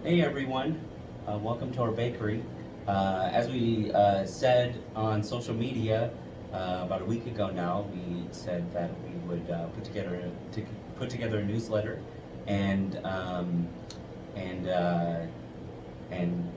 Hey everyone, welcome to our bakery. As we said on social media about a week ago now, we said that we would put together a newsletter and and uh, and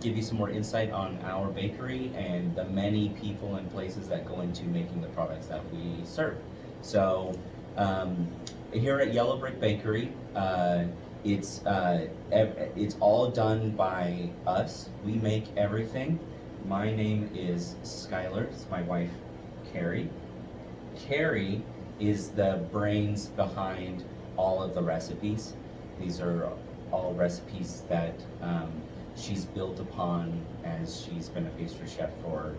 give you some more insight on our bakery and the many people and places that go into making the products that we serve. So um, here at Yellow Brick Bakery, it's all done by us. We make everything. My name is Skylar. It's my wife, Carrie. Carrie is the brains behind all of the recipes. These are all recipes that she's built upon as she's been a pastry chef for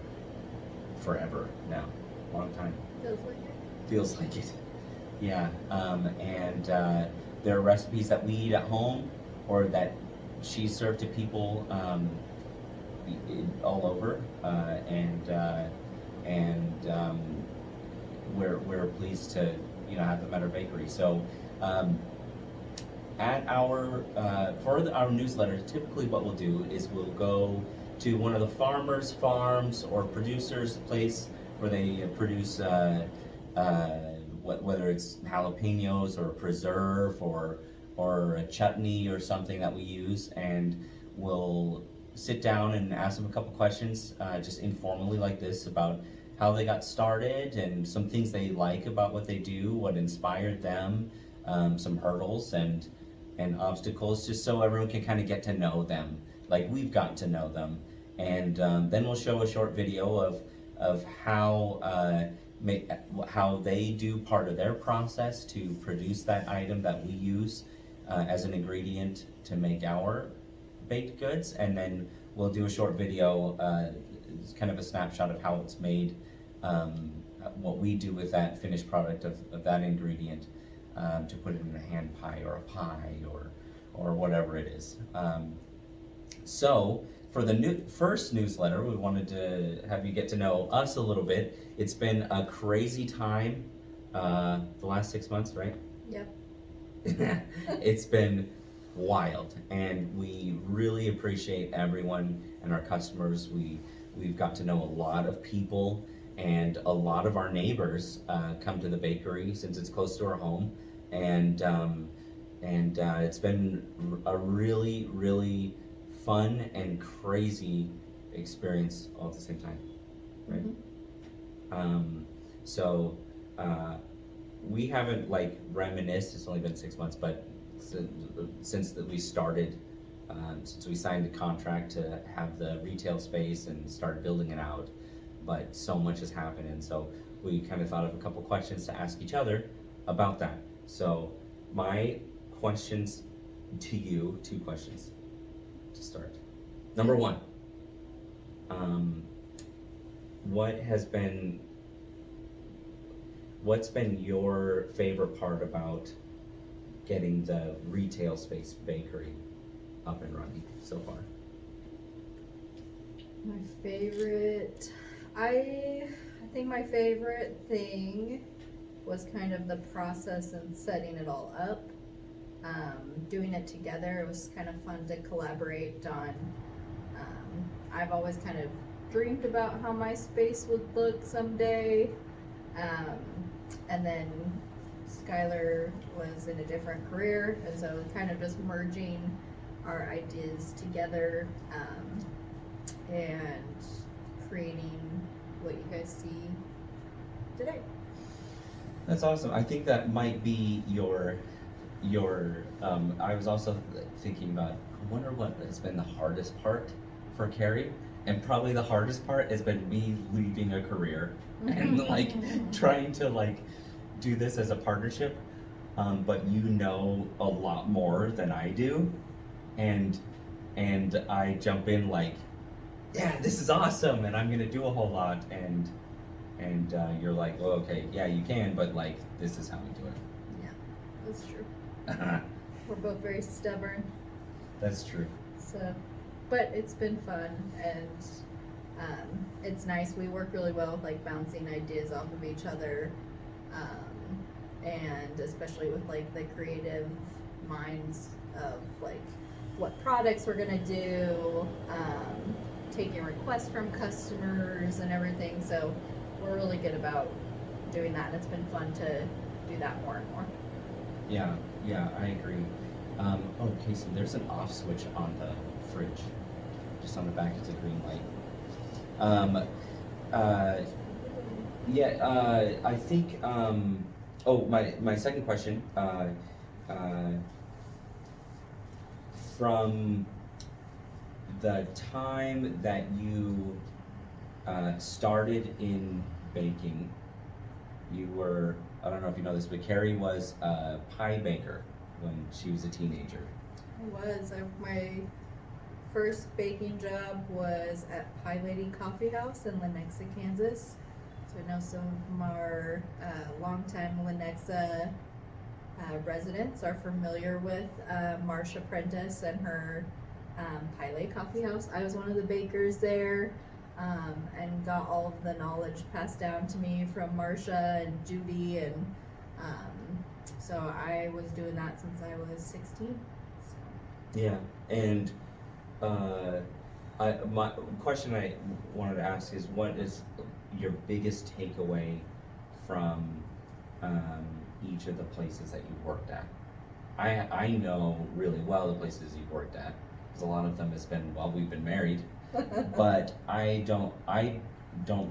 forever now, long time. Feels like it. Feels like it. Yeah, and there are recipes that we eat at home or that she served to people all over, and we're pleased to have them at our bakery. So um, at our our newsletter, typically what we'll do is we'll go to one of the farmers' farms or producers' place where they produce whether it's jalapenos or a preserve or a chutney or something that we use, and we'll sit down and ask them a couple questions, just informally like this, about how they got started and some things they like about what they do, what inspired them, some hurdles and obstacles, just so everyone can kind of get to know them, like we've gotten to know them. And then we'll show a short video of how they do part of their process to produce that item that we use as an ingredient to make our baked goods, and then we'll do a short video, it's kind of a snapshot of how it's made, what we do with that finished product of that ingredient, to put it in a hand pie or a pie or whatever it is. So for the first newsletter, we wanted to have you get to know us a little bit. It's been a crazy time, the last 6 months, right? Yep. It's been wild, and we really appreciate everyone and our customers. We've got to know a lot of people, and a lot of our neighbors come to the bakery since it's close to our home, and it's been a really fun and crazy experience all at the same time, right? So we haven't like reminisced. It's only been 6 months, but since that we started, since we signed the contract to have the retail space and start building it out, but so much has happened, and so we kind of thought of a couple questions to ask each other about that. So my questions to you, two questions to start. Number one, um, what has been what's been your favorite part about getting the retail space bakery up and running so far? My favorite, I think my favorite thing was kind of the process and setting it all up. Doing it together, it was kind of fun to collaborate on. I've always kind of dreamed about how my space would look someday. Um, and then Skylar was in a different career, and so kind of just merging our ideas together, and creating what you guys see today. That's awesome. I think that might be I was also thinking about, I wonder what has been the hardest part for Carrie, and probably the hardest part has been me leaving a career and like trying to like do this as a partnership, but you know a lot more than I do, and I jump in like, yeah, this is awesome, and I'm gonna do a whole lot, and you're like, well, okay, yeah, you can, but like this is how we do Yeah, that's true. it. We're both very stubborn, That's true. so, but it's been fun, and it's nice. We work really well with like bouncing ideas off of each other, and especially with like the creative minds of like what products we're gonna do, taking requests from customers and everything. So we're really good about doing that, and it's been fun to do that more and more. Yeah, yeah, I agree. Oh, Casey, there's an off switch on the fridge. Just on the back, it's a green light. Um, uh, yeah, I think, oh, my second question, uh, from the time that you, started in baking, you were, I don't know if you know this, but Carrie was a pie baker when she was a teenager. My first baking job was at Pie Lady Coffee House in Lenexa, Kansas. So I know some of our longtime Lenexa residents are familiar with Marsha Prentice and her Pie Lady Coffee House. I was one of the bakers there, and got all of the knowledge passed down to me from Marsha and Judy, and so I was doing that since I was 16. So. Yeah, and my question I wanted to ask is, what is your biggest takeaway from each of the places that you've worked at? I know really well the places you've worked at, because a lot of them has been while we've been married, but I don't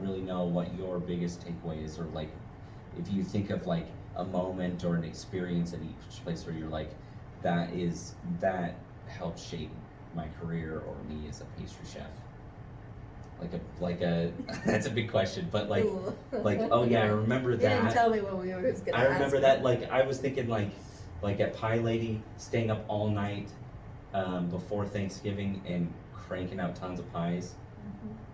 really know what your biggest takeaway is, or like, if you think of like a moment or an experience at each place where you're like, that helped shape my career or me as a pastry chef. Like a that's a big question, but like Ooh. oh yeah, I remember You didn't that. tell me what we were gonna I remember ask. that, like I was thinking like at Pie Lady, staying up all night before Thanksgiving and cranking out tons of pies.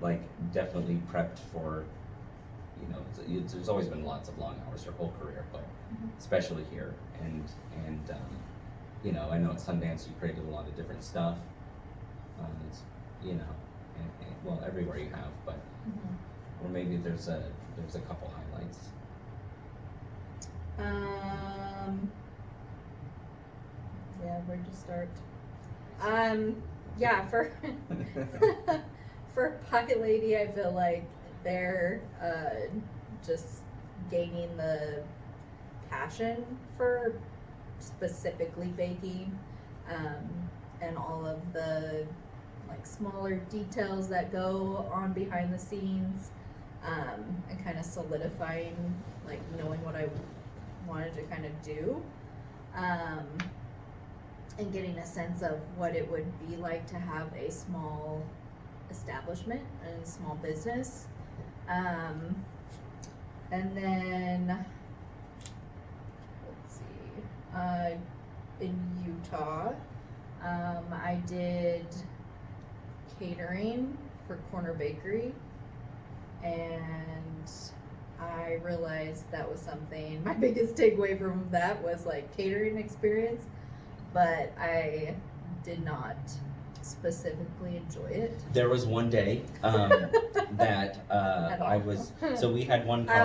Like definitely prepped for, you know, there's always been lots of long hours your whole career, but especially here, and you know, I know at Sundance you created a lot of different stuff. It's, you know, and well, everywhere you have, but or maybe there's a couple highlights. Yeah, where'd you start? Yeah, for for Pie Lady, I feel like they're just gaining the passion for specifically baking, and all of the like smaller details that go on behind the scenes, and kind of solidifying, like knowing what I wanted to kind of do, and getting a sense of what it would be like to have a small establishment and a small business. And then, let's see, in Utah, I did catering for Corner Bakery, and I realized that was something, my biggest takeaway from that was like catering experience, but I did not specifically enjoy it. There was one day that I was, so we had one car. I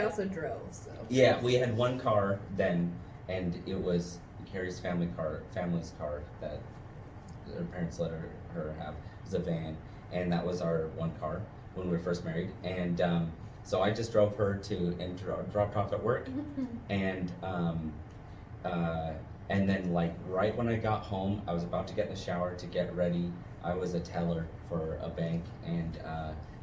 also drove, so. Yeah, we had one car then, and it was Carrie's family's car that her parents let her have. It was a van, and that was our one car when we were first married. And so I just drove her and dropped off at work, and then like right when I got home, I was about to get in the shower to get ready. I was a teller for a bank, and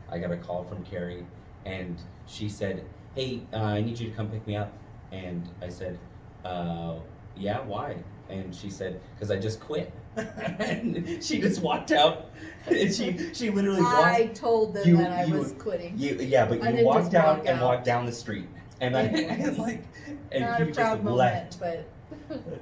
I got a call from Carrie, and she said, "Hey, I need you to come pick me up." And I said, "Yeah, why?" And she said, "Because I just quit." And she just walked out, and she literally walked. I told them that I was quitting. Yeah, but you walked out and walked down the street, and and like, and not you a just proud left. moment, but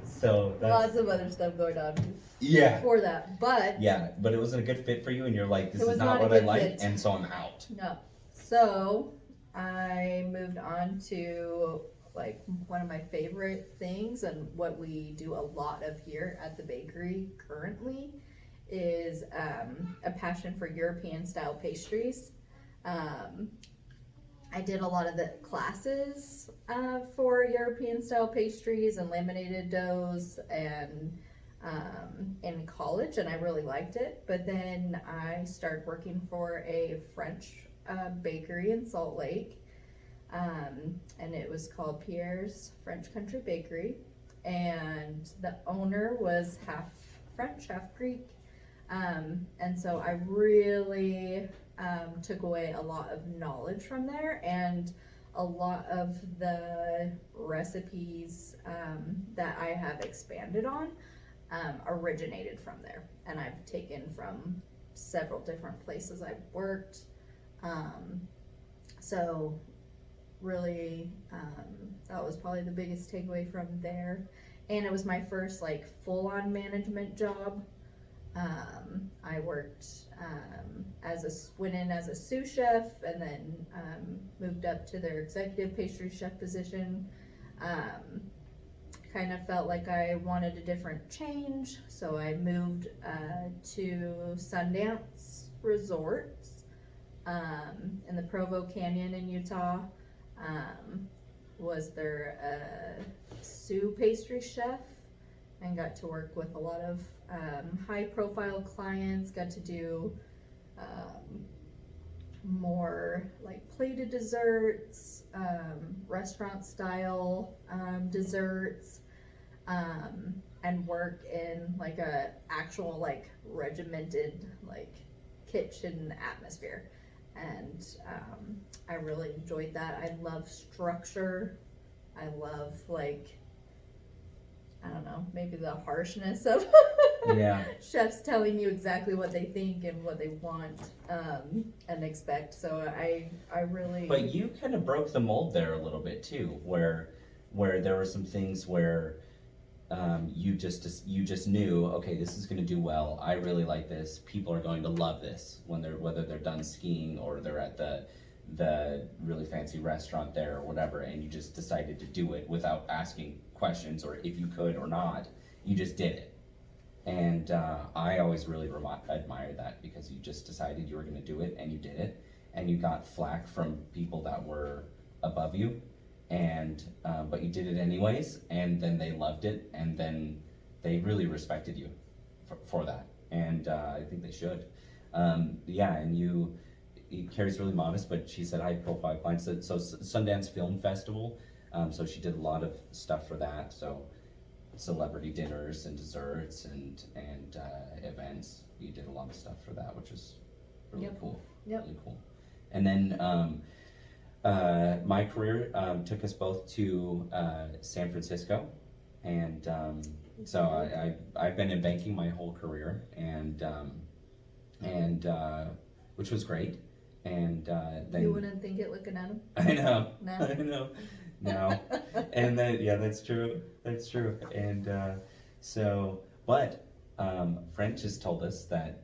So that's, lots of other stuff going on yeah. for that. But Yeah, but it wasn't a good fit for you, and you're like, this It is was not not a what I good like, fit. and so I'm out. no. So I moved on to like one of my favorite things, and what we do a lot of here at the bakery currently is a passion for European style pastries. I did a lot of the classes for European style pastries and laminated doughs, and in college, and I really liked it. But then I started working for a French bakery in Salt Lake, and it was called Pierre's French Country Bakery. And the owner was half French, half Greek. And so I really took away a lot of knowledge from there, and a lot of the recipes that I have expanded on originated from there. And I've taken from several different places I've worked. So really, that was probably the biggest takeaway from there. And it was my first like full-on management job. I worked went in as a sous chef, and then moved up to their executive pastry chef position. Kind of felt like I wanted a different change, so I moved to Sundance Resorts in the Provo Canyon in Utah. Was their sous pastry chef, and got to work with a lot of high profile clients, got to do more like plated desserts, restaurant style desserts, and work in like a actual like regimented like kitchen atmosphere. And I really enjoyed that. I love structure. I love like, I don't know, maybe the harshness of Yeah. chefs telling you exactly what they think and what they want and expect. So I really. But you kind of broke the mold there a little bit too, where there were some things where you just knew, okay, this is going to do well. I really like this. People are going to love this whether they're done skiing or they're at the really fancy restaurant there or whatever, and you just decided to do it without asking questions or if you could or not. You just did it. And I always really admired that, because you just decided you were going to do it and you did it, and you got flack from people that were above you, and but you did it anyways, and then they loved it, and then they really respected you for that, and I think they should. Yeah, and Carrie's really modest, but she said high profile clients. So Sundance Film Festival, so she did a lot of stuff for that, so celebrity dinners and desserts and events. You did a lot of stuff for that, which is really cool. Yep. Really cool. And then my career took us both to San Francisco, and so I've been in banking my whole career, and which was great. And then You wouldn't think it looking at him. I know. No. I know. No. And then yeah, that's true. That's true. And but French has told us that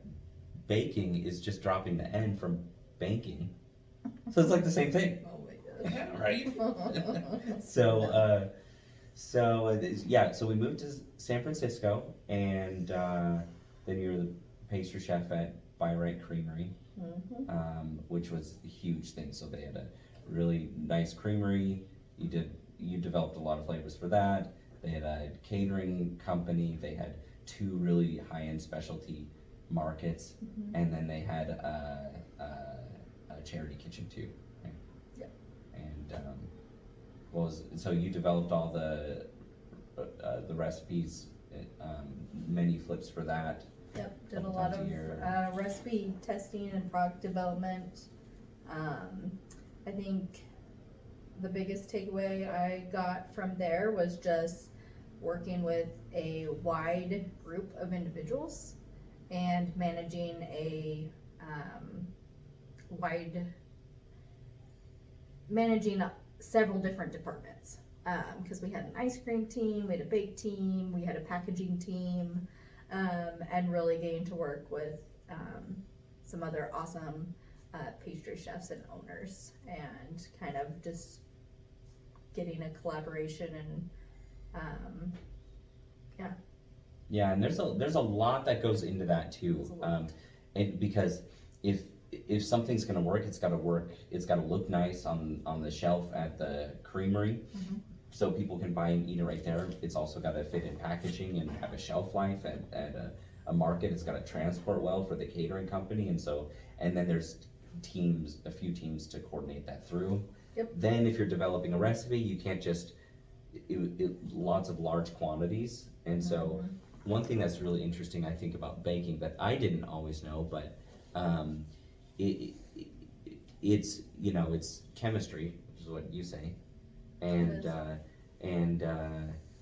baking is just dropping the N from banking, so it's like the same thing. Oh my Yeah, right. So so we moved to San Francisco, and then you were the pastry chef at By-Rite Creamery, which was a huge thing. So they had a really nice creamery. You developed a lot of flavors for that. They had a catering company. They had 2 really high-end specialty markets, and then they had a charity kitchen too. Right? Yep. And so you developed all the recipes, menu flips for that. Yep, did a lot of recipe testing and product development. I think the biggest takeaway I got from there was just working with a wide group of individuals and managing managing several different departments, because we had an ice cream team, we had a bake team, we had a packaging team, and really getting to work with some other awesome pastry chefs and owners, and kind of just getting a collaboration and Yeah, and there's a lot that goes into that too, because if something's gonna work, it's gotta look nice on the shelf at the creamery, so people can buy and eat it right there. It's also got to fit in packaging and have a shelf life at a market. It's got to transport well for the catering company, and then there's a few teams to coordinate that through. Yep. Then if you're developing a recipe, you can't just, lots of large quantities. And so one thing that's really interesting, I think, about baking that I didn't always know, but it's, it's chemistry, which is what you say. And,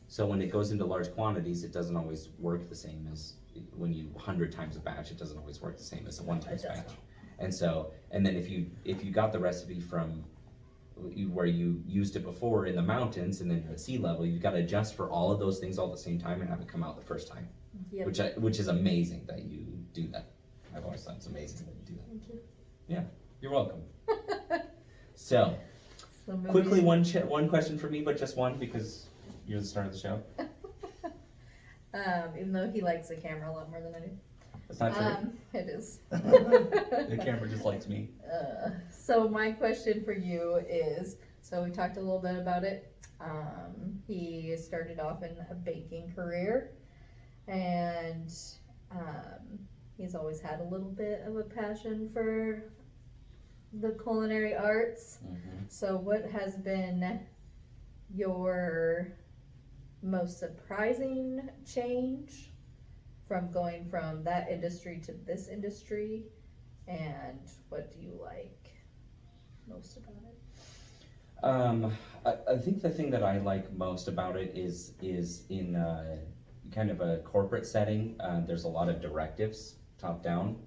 so when it goes into large quantities, it doesn't always work the same as when you 100 times a batch, it doesn't always work the same as a one-time batch. And so, and then if you got the recipe from where you used it before in the mountains and then you're at sea level, you've got to adjust for all of those things all at the same time and have it come out the first time. Yep. Which is amazing that you do that. I've always thought it's amazing that you do that. Thank you. Yeah, you're welcome. So quickly, one question for me, but just one because you're the star of the show. Even though he likes the camera a lot more than I do. That's not true. It is. The camera just likes me. So my question for you is, so we talked a little bit about it. He started off in a baking career, and he's always had a little bit of a passion for the culinary arts. So what has been your most surprising change from going from that industry to this industry, and what do you like most about it? I think the thing that I like most about it is in kind of a corporate setting. There's a lot of directives top down,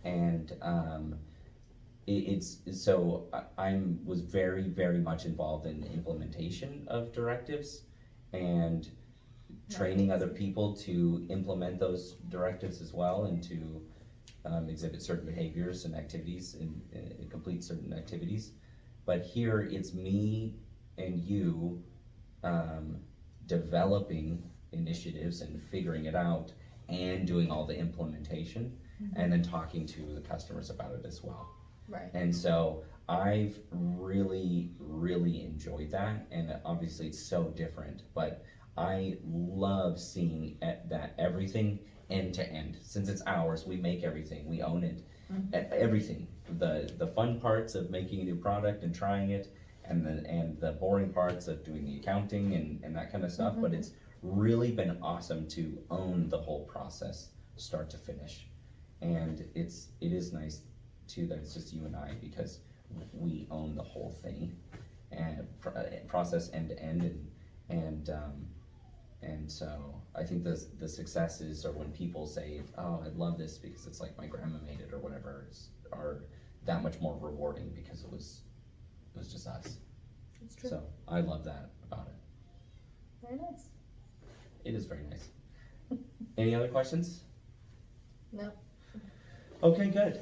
and I was very, very much involved in the implementation of directives and training other people to implement those directives as well, and to exhibit certain behaviors and activities and complete certain activities. But here it's me and you developing initiatives and figuring it out and doing all the implementation, and then talking to the customers about it as well. Right. And so I've really, really enjoyed that, and obviously it's so different, but I love seeing that everything end to end. Since it's ours, we make everything, we own it. Everything, the fun parts of making a new product and trying it, and the boring parts of doing the accounting and that kind of stuff. But it's really been awesome to own the whole process, start to finish. And it is nice too that it's just you and I, because we own the whole thing and process end to end, and so I think the successes, or when people say, oh, I love this because it's like my grandma made it or whatever, are that much more rewarding because it was just us. That's true. So I love that about it. Very nice. It is very nice. Any other questions? No. Okay, good.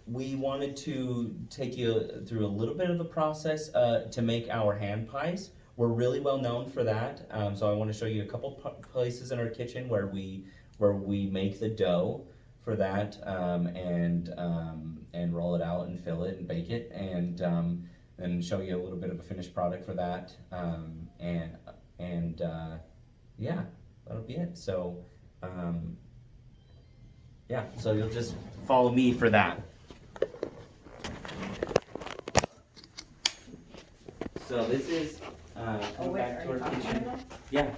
We wanted to take you through a little bit of the process to make our hand pies. We're really well known for that, so I want to show you a couple places in our kitchen where we make the dough for that, and roll it out and fill it and bake it, and show you a little bit of a finished product for that, yeah, that'll be it. So yeah, so you'll just follow me for that. So this is come back to our kitchen. Yeah,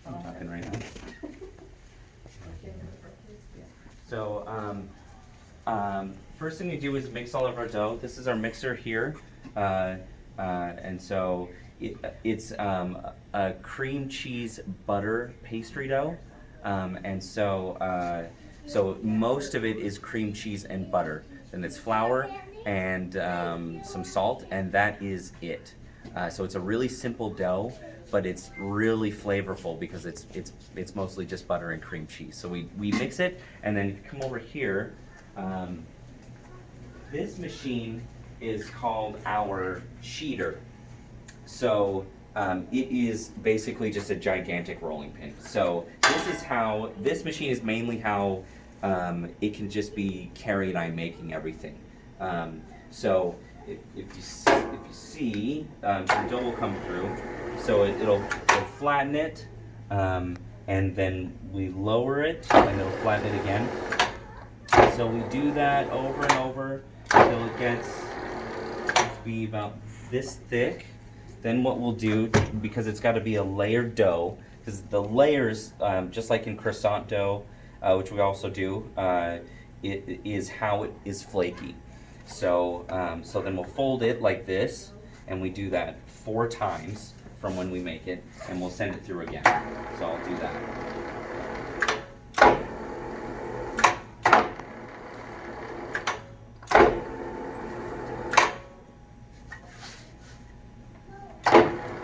I'm talking right now. So first thing we do is mix all of our dough. This is our mixer here, and so it's a cream cheese butter pastry dough, and so most of it is cream cheese and butter. Then it's flour and some salt, and that is it. So it's a really simple dough, but it's really flavorful because it's mostly just butter and cream cheese. So we mix it, and then if you come over here, this machine is called our sheeter. So it is basically just a gigantic rolling pin. So this machine is mainly how it can just be Carrie and I making everything. So if you see, the dough will come through, so it'll flatten it, and then we lower it, and it'll flatten it again. So we do that over and over until it gets to be about this thick. Then what we'll do, because it's got to be a layered dough, because the layers, just like in croissant dough, which we also do, it is how it is flaky. So, so then we'll fold it like this, and we do that 4 times from when we make it, and we'll send it through again. So I'll do that.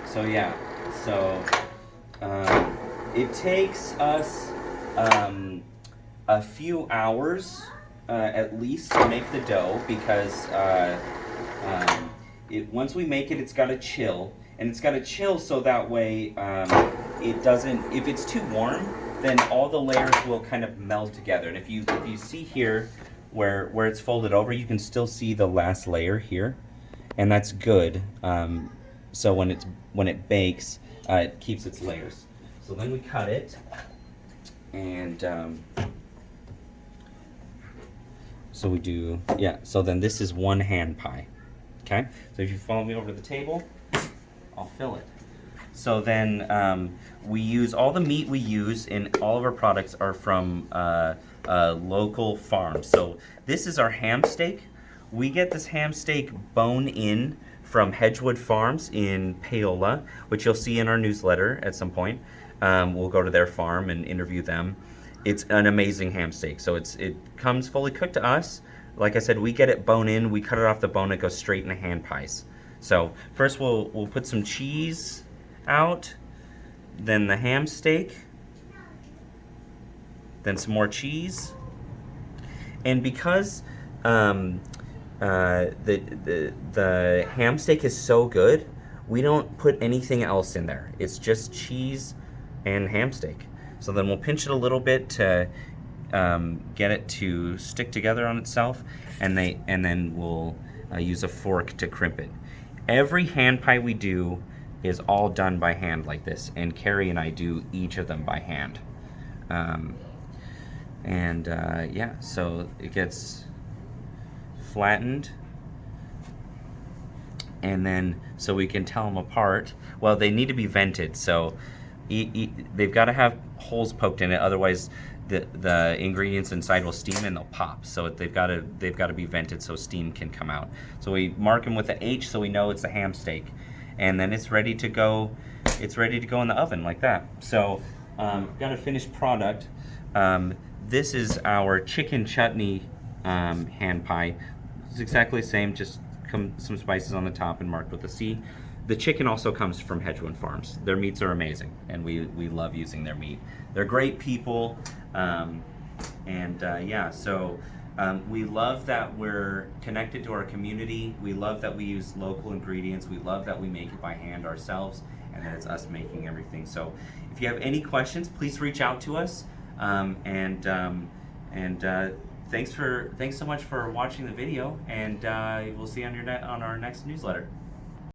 So yeah, so it takes us a few hours at least to make the dough, because once we make it, it's got to chill, and it's got to chill so that way it doesn't. If it's too warm, then all the layers will kind of meld together. And if you see here where it's folded over, you can still see the last layer here, and that's good. So when it bakes, it keeps its layers. So then we cut it, and so we do, yeah. So then this is 1 hand pie. Okay. So if you follow me over to the table, I'll fill it. So then we use all the meat we use in all of our products are from local farms. So this is our ham steak. We get this ham steak bone in from Hedgewood Farms in Paola, which you'll see in our newsletter at some point. We'll go to their farm and interview them. It's an amazing ham steak. So it comes fully cooked to us. Like I said, we get it bone in, we cut it off the bone, it goes straight into hand pies. So first we'll put some cheese out, then the ham steak, then some more cheese. And because the ham steak is so good, we don't put anything else in there. It's just cheese and ham steak. So then we'll pinch it a little bit to get it to stick together on itself, and then we'll use a fork to crimp it. Every hand pie we do is all done by hand like this, and Carrie and I do each of them by hand. Yeah, so it gets flattened, and then so we can tell them apart. Well, they need to be vented, so they've got to have holes poked in it, otherwise the ingredients inside will steam and they'll pop. So they've got to be vented so steam can come out. So we mark them with the H so we know it's a ham steak, and then it's ready to go. It's ready to go in the oven like that. So got a finished product. This is our chicken chutney hand pie. It's exactly the same, just some spices on the top and marked with a C. The chicken also comes from Hedgewood Farms. Their meats are amazing, and we love using their meat. They're great people, yeah, so we love that we're connected to our community. We love that we use local ingredients. We love that we make it by hand ourselves, and that it's us making everything. So if you have any questions, please reach out to us, thanks so much for watching the video, and we'll see you on our next newsletter.